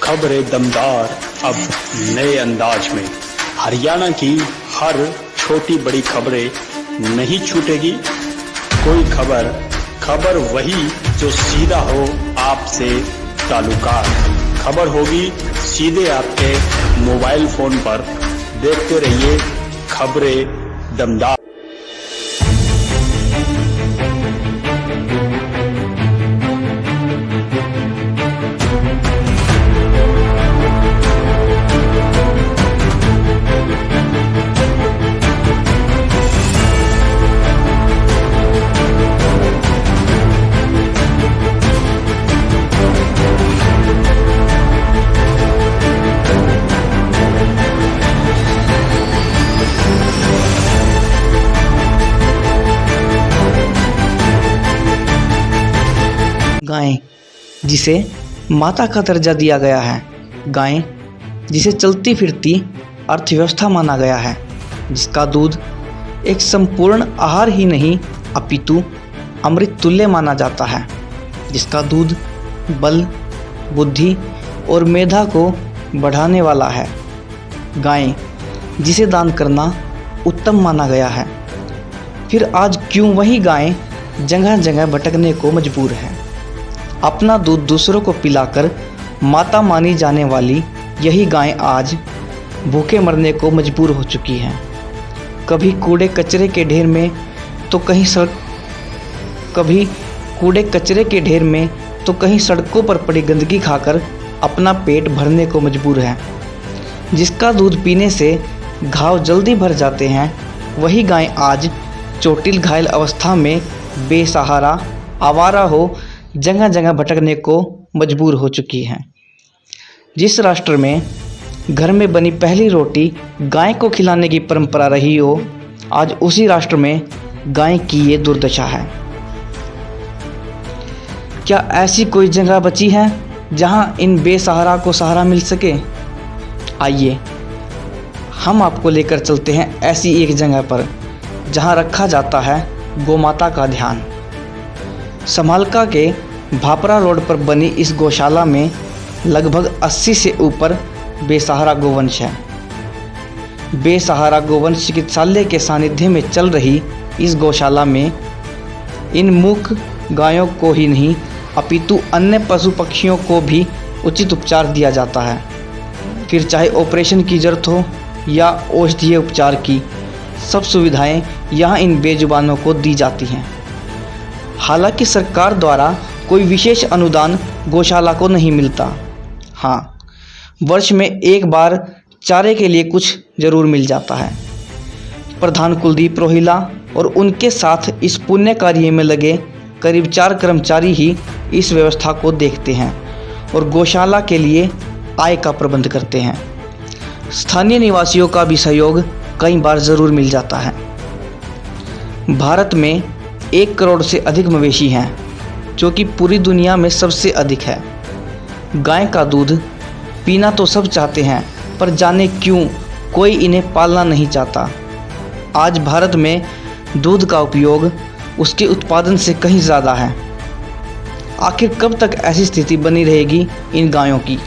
खबरें दमदार अब नए अंदाज में। हरियाणा की हर छोटी बड़ी खबरें नहीं छूटेगी कोई खबर वही जो सीधा हो आपसे ताल्लुकात। खबर होगी सीधे आपके मोबाइल फोन पर। देखते रहिए खबरें दमदार। गाय जिसे माता का दर्जा दिया गया है, गाय जिसे चलती फिरती अर्थव्यवस्था माना गया है, जिसका दूध एक संपूर्ण आहार ही नहीं अपितु अमृत तुल्य माना जाता है, जिसका दूध बल, बुद्धि और मेधा को बढ़ाने वाला है। गाय जिसे दान करना उत्तम माना गया है, फिर आज क्यों वही गाय जगह जगह भटकने को मजबूर है। अपना दूध दूसरों को पिलाकर माता मानी जाने वाली यही गाय आज भूखे मरने को मजबूर हो चुकी है। कभी कूड़े कचरे के ढेर में तो कहीं सड़कों पर पड़ी गंदगी खाकर अपना पेट भरने को मजबूर है। जिसका दूध पीने से घाव जल्दी भर जाते हैं, वही गाय आज चोटिल घायल अवस्था में बेसहारा आवारा हो जगह जगह भटकने को मजबूर हो चुकी है। जिस राष्ट्र में घर में बनी पहली रोटी गाय को खिलाने की परंपरा रही हो, आज उसी राष्ट्र में गाय की ये दुर्दशा है। क्या ऐसी कोई जगह बची है जहां इन बेसहारा को सहारा मिल सके? आइए हम आपको लेकर चलते हैं ऐसी एक जगह पर जहां रखा जाता है गोमाता का ध्यान। समालका के भापरा रोड पर बनी इस गौशाला में लगभग 80 से ऊपर बेसहारा गोवंश है। बेसहारा गोवंश चिकित्सालय के सानिध्य में चल रही इस गौशाला में इन मूक गायों को ही नहीं अपितु अन्य पशु पक्षियों को भी उचित उपचार दिया जाता है। फिर चाहे ऑपरेशन की जरूरत हो या औषधीय उपचार की, सब सुविधाएं यहाँ इन बेजुबानों को दी जाती हैं। हालांकि सरकार द्वारा कोई विशेष अनुदान गौशाला को नहीं मिलता। हाँ, वर्ष में एक बार चारे के लिए कुछ जरूर मिल जाता है। प्रधान कुलदीप रोहिला और उनके साथ इस पुण्य कार्य में लगे करीब 4 कर्मचारी ही इस व्यवस्था को देखते हैं और गौशाला के लिए आय का प्रबंध करते हैं। स्थानीय निवासियों का भी सहयोग कई बार ज़रूर मिल जाता है। भारत में 1 करोड़ से अधिक मवेशी हैं, जो कि पूरी दुनिया में सबसे अधिक है। गाय का दूध पीना तो सब चाहते हैं, पर जाने क्यों कोई इन्हें पालना नहीं चाहता। आज भारत में दूध का उपयोग उसके उत्पादन से कहीं ज़्यादा है। आखिर कब तक ऐसी स्थिति बनी रहेगी इन गायों की?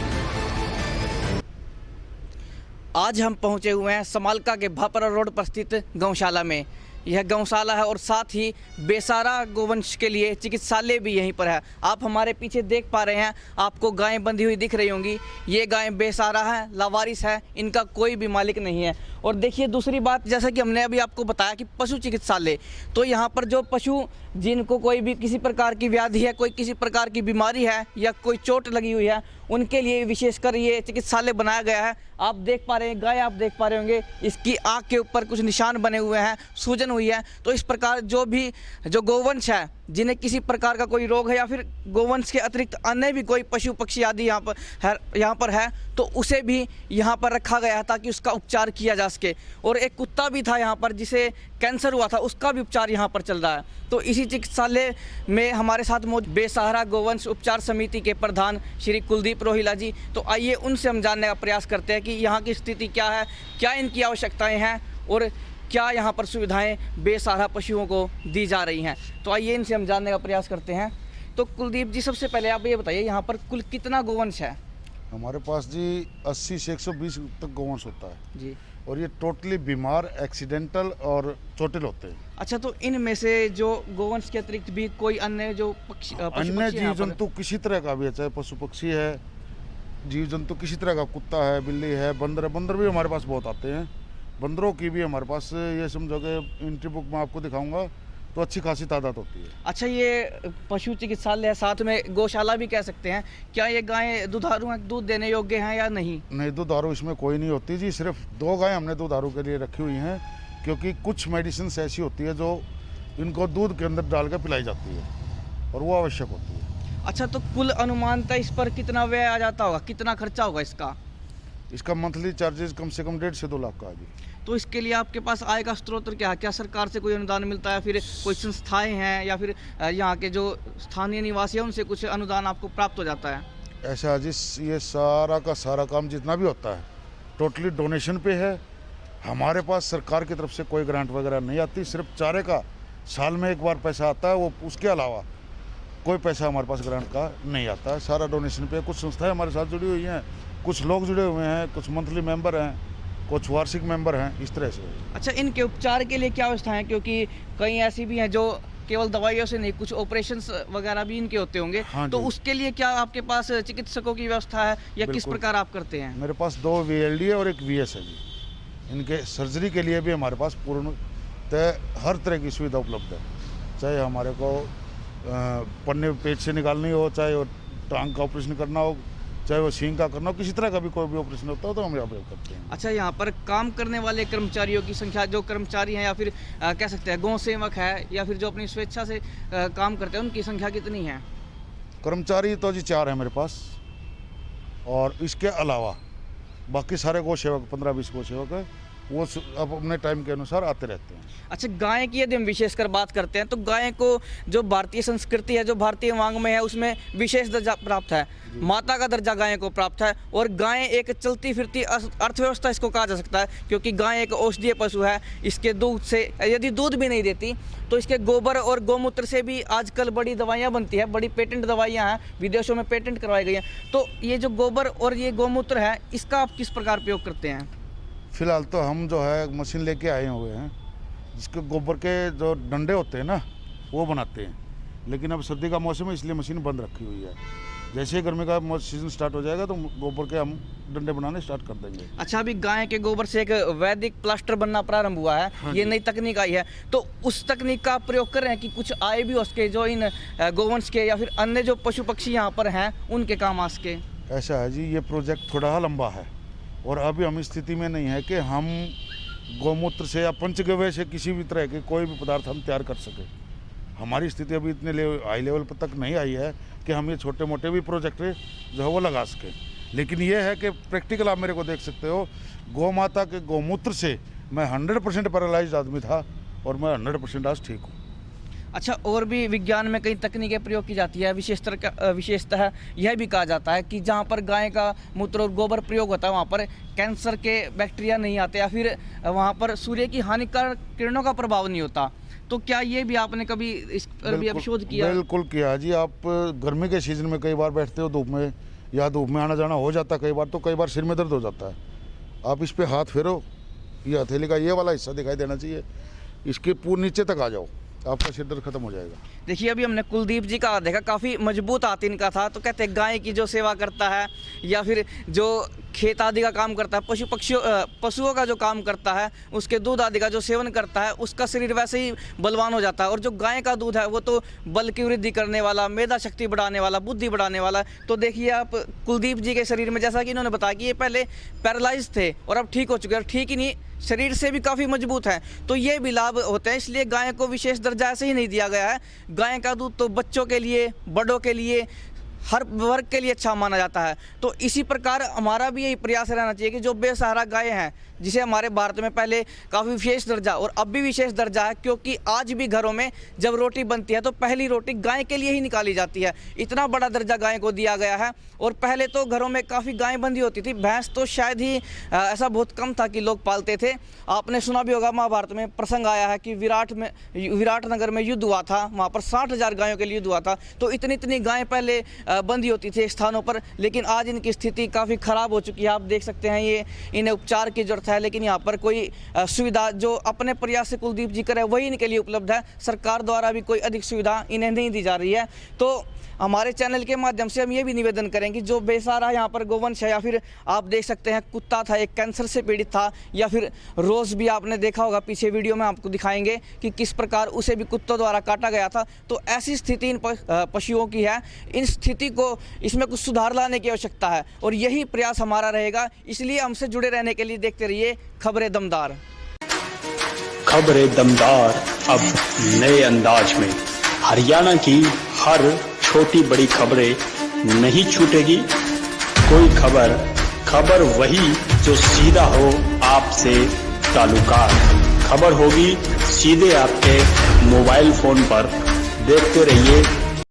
आज हम पहुंचे हुए हैं समालका के भापरा रोड पर स्थित गौशाला में। यह गौशाला है और साथ ही बेसहारा गोवंश के लिए चिकित्सालय भी यहीं पर है। आप हमारे पीछे देख पा रहे हैं, आपको गायें बंधी हुई दिख रही होंगी। ये गायें बेसहारा है, लावारिस है, इनका कोई भी मालिक नहीं है। और देखिए दूसरी बात, जैसा कि हमने अभी आपको बताया कि पशु चिकित्सालय, तो यहाँ पर जो पशु जिनको कोई भी किसी प्रकार की व्याधि है, कोई किसी प्रकार की बीमारी है या कोई चोट लगी हुई है, उनके लिए विशेषकर ये चिकित्सालय बनाया गया है। आप देख पा रहे हैं, गाय आप देख पा रहे होंगे, इसकी आँख के ऊपर कुछ निशान बने हुए हैं, सूजन हुई है। तो इस प्रकार जो गोवंश है, जिन्हें किसी प्रकार का कोई रोग है या फिर गोवंश के अतिरिक्त अन्य भी कोई पशु पक्षी आदि यहाँ पर है, तो उसे भी यहाँ पर रखा गया है ताकि उसका उपचार किया जा सके। और एक कुत्ता भी था यहाँ पर जिसे कैंसर हुआ था, उसका भी उपचार यहाँ पर चल रहा है। तो इसी चिकित्सालय में हमारे साथ मौजूद बेसहारा गोवंश उपचार समिति के प्रधान श्री कुलदीप रोहिला जी। तो आइए उनसे हम जानने का प्रयास करते हैं कि यहाँ की स्थिति क्या है, क्या इनकी आवश्यकताएँ हैं और क्या यहाँ पर सुविधाएं बेसहारा पशुओं को दी जा रही हैं। तो आइए इनसे हम जानने का प्रयास करते हैं। तो कुलदीप जी, सबसे पहले आप ये बताइए, यहाँ पर कुल कितना गोवंश है? हमारे पास जी 80 से 120 तक गौवंश होता है जी। और ये टोटली बीमार, एक्सीडेंटल और चोटिल होते हैं। अच्छा, तो इनमें से जो गोवंश के अतिरिक्त भी कोई अन्य जो पशु अन्य पक्षी हैं जीव यहाँ पर? जंतु किसी तरह का भी है, चाहे पशु पक्षी है, जीव जंतु किसी तरह का, कुत्ता है, बिल्ली है, बंदर है, बंदर भी हमारे पास बहुत आते हैं। बंदरों की भी हमारे पास, ये समझो कि एंट्री बुक में आपको दिखाऊंगा तो अच्छी खासी तादाद होती है। अच्छा, ये पशु चिकित्सालय है, साथ में गौशाला भी कह सकते हैं। क्या ये गायें दुधारू हैं, दूध देने योग्य हैं या नहीं? नहीं, दुधारू इसमें कोई नहीं होती जी। सिर्फ 2 गायें हमने दुधारू के लिए रखी हुई हैं, क्योंकि कुछ मेडिसिन ऐसी होती है जो इनको दूध के अंदर डाल कर पिलाई जाती है और वो आवश्यक होती है। अच्छा, तो कुल अनुमानतः इस पर कितना व्यय आ जाता होगा, कितना खर्चा होगा इसका? इसका मंथली चार्जेस कम से कम 1.5 से 2 लाख का है जी। तो इसके लिए आपके पास आय का स्रोत क्या है? क्या सरकार से कोई अनुदान मिलता है, फिर कोई संस्थाएं हैं, या फिर यहाँ के जो स्थानीय निवासी हैं उनसे कुछ अनुदान आपको प्राप्त हो जाता है? ऐसा जिस ये सारा का सारा काम जितना भी होता है टोटली डोनेशन पे है। हमारे पास सरकार की तरफ से कोई ग्रांट वगैरह नहीं आती। सिर्फ चारे का साल में एक बार पैसा आता है, वो उसके अलावा कोई पैसा हमारे पास ग्रांट का नहीं आता है। सारा डोनेशन पे। कुछ संस्थाएं हमारे साथ जुड़ी हुई हैं, कुछ लोग जुड़े हुए हैं, कुछ मंथली मेंबर हैं, कुछ वार्षिक मेंबर हैं, इस तरह से। अच्छा, इनके उपचार के लिए क्या व्यवस्था है? क्योंकि कई ऐसी भी हैं जो केवल दवाइयों से नहीं, कुछ ऑपरेशंस वगैरह भी इनके होते होंगे। हाँ तो जी। उसके लिए क्या आपके पास चिकित्सकों की व्यवस्था है, या किस बिल्कुल। प्रकार आप करते हैं? मेरे पास 2 VLD है और 1 VS है जी। इनके सर्जरी के लिए भी हमारे पास पूर्णतः हर तरह की सुविधा उपलब्ध है। चाहे हमारे को पन्ने पेट से निकालनी हो, चाहे वो टांग का ऑपरेशन करना हो, चाहे वो सींग का करना हो, किसी तरह का भी कोई भी ऑपरेशन होता है तो हम यहाँ पे करते हैं। अच्छा, यहाँ पर काम करने वाले कर्मचारियों की संख्या, जो कर्मचारी हैं या फिर कह सकते हैं गौ सेवक है, या फिर जो अपनी स्वेच्छा से काम करते हैं, उनकी संख्या कितनी है? कर्मचारी तो जी 4 है मेरे पास, और इसके अलावा बाकी सारे गौ सेवक 15-20 गौ सेवक है, वो अब अपने टाइम के अनुसार आते रहते हैं। अच्छा, गाय की यदि हम विशेषकर बात करते हैं तो गाय को जो भारतीय संस्कृति है, जो भारतीय मांग में है, उसमें विशेष दर्जा प्राप्त है। माता का दर्जा गाय को प्राप्त है, और गाय एक चलती फिरती अर्थव्यवस्था इसको कहा जा सकता है, क्योंकि गाय एक औषधीय पशु है। इसके दूध से, यदि दूध भी नहीं देती तो इसके गोबर और गौमूत्र से भी आजकल बड़ी दवाइयाँ बनती है, बड़ी पेटेंट दवाइयाँ हैं, विदेशों में पेटेंट करवाई गई हैं। तो ये जो गोबर और ये गौमूत्र है, इसका आप किस प्रकार प्रयोग करते हैं? फिलहाल तो हम जो है मशीन लेके आए हुए हैं, जिसके गोबर के जो डंडे होते हैं ना, वो बनाते हैं। लेकिन अब सर्दी का मौसम है, इसलिए मशीन बंद रखी हुई है। जैसे ही गर्मी का सीजन स्टार्ट हो जाएगा तो गोबर के हम डंडे बनाने स्टार्ट कर देंगे। अच्छा, अभी गाय के गोबर से एक वैदिक प्लास्टर बनना प्रारंभ हुआ है। हाँ ये जी। नई तकनीक आई है, तो उस तकनीक का आप प्रयोग कर रहे हैं कि कुछ आय भी हो सके, जो इन गोवंश के या फिर अन्य जो पशु पक्षी यहाँ पर हैं उनके काम आ सके? ऐसा है जी, ये प्रोजेक्ट थोड़ा लंबा है और अभी हम इस स्थिति में नहीं है कि हम गौमूत्र से या पंचगव्य से किसी भी तरह के कोई भी पदार्थ हम तैयार कर सके। हमारी स्थिति अभी इतने हाई लेवल पर तक नहीं आई है कि हम ये छोटे मोटे भी प्रोजेक्ट जो है वो लगा सकें। लेकिन ये है कि प्रैक्टिकल आप मेरे को देख सकते हो, गौ माता के गौमूत्र से मैं 100% पैरालाइज्ड आदमी था और मैं 100% आज ठीक हूँ। अच्छा, और भी विज्ञान में कई तकनीकें प्रयोग की जाती है। विशेषतः यह भी कहा जाता है कि जहाँ पर गाय का मूत्र और गोबर प्रयोग होता है, वहाँ पर कैंसर के बैक्टीरिया नहीं आते, या फिर वहाँ पर सूर्य की हानिकारक किरणों का प्रभाव नहीं होता। तो क्या ये भी आपने कभी इस पर भी शोध किया? बिल्कुल किया जी। आप गर्मी के सीजन में कई बार बैठते हो धूप में, या धूप में आना जाना हो जाता कई बार, तो कई बार सिर में दर्द हो जाता है। आप इस पे हाथ फेरो, ये हथेली का ये वाला हिस्सा दिखाई देना चाहिए, इसके पूरे नीचे तक आ जाओ, आपका सिर दर्द खत्म हो जाएगा। देखिए, अभी हमने कुलदीप जी का हाथ देखा, काफ़ी मजबूत हाथ इनका था। तो कहते हैं गाय की जो सेवा करता है, या फिर जो खेत आदि का काम करता है, पशुओं का जो काम करता है, उसके दूध आदि का जो सेवन करता है, उसका शरीर वैसे ही बलवान हो जाता है। और जो गाय का दूध है वो तो बल की वृद्धि करने वाला, मेधा शक्ति बढ़ाने वाला, बुद्धि बढ़ाने वाला। तो देखिए आप कुलदीप जी के शरीर में, जैसा कि इन्होंने बताया कि ये पहले पैरालाइज थे और अब ठीक हो चुके हैं, और ठीक ही नहीं, शरीर से भी काफ़ी मजबूत है। तो ये भी लाभ होते हैं। इसलिए गाय को विशेष दर्जा ऐसे ही नहीं दिया गया है। गाय का दूध तो बच्चों के लिए, बड़ों के लिए, हर वर्ग के लिए अच्छा माना जाता है। तो इसी प्रकार हमारा भी यही प्रयास रहना चाहिए कि जो बेसहारा गाय हैं, जिसे हमारे भारत में पहले काफ़ी विशेष दर्जा और अब भी विशेष दर्जा है, क्योंकि आज भी घरों में जब रोटी बनती है तो पहली रोटी गाय के लिए ही निकाली जाती है। इतना बड़ा दर्जा गाय को दिया गया है। और पहले तो घरों में काफ़ी गाय बंधी होती थी, भैंस तो शायद ही ऐसा बहुत कम था कि लोग पालते थे। आपने सुना भी होगा, महाभारत में प्रसंग आया है कि विराट नगर में युद्ध हुआ था, वहाँ पर 60,000 गायों के लिए युद्ध हुआ था। तो इतनी गायें पहले बंदी होती थी स्थानों पर, लेकिन आज इनकी स्थिति काफ़ी ख़राब हो चुकी है। आप देख सकते हैं ये इन्हें उपचार की ज़रूरत है, लेकिन यहाँ पर कोई सुविधा जो अपने प्रयास से कुलदीप जी करे वही इनके लिए उपलब्ध है। सरकार द्वारा भी कोई अधिक सुविधा इन्हें नहीं दी जा रही है। तो हमारे चैनल के माध्यम से हम ये भी निवेदन करेंगे, जो बेसहारा यहाँ पर गोवंश है, या फिर आप देख सकते हैं कुत्ता था, एक कैंसर से पीड़ित था, या फिर रोज़ भी आपने देखा होगा, पीछे वीडियो में आपको दिखाएंगे कि किस प्रकार उसे भी कुत्तों द्वारा काटा गया था। तो ऐसी स्थिति इन पशुओं की है। इन स्थिति को, इसमें कुछ सुधार लाने की आवश्यकता है और यही प्रयास हमारा रहेगा। इसलिए हमसे जुड़े रहने के लिए देखते रहिए खबरें दमदार। खबरें दमदार अब नए अंदाज में। हरियाणा की हर छोटी बड़ी खबरें नहीं छूटेगी कोई खबर वही जो सीधा हो आपसे ताल्लुकात। खबर होगी सीधे आपके मोबाइल फोन पर। देखते रहिए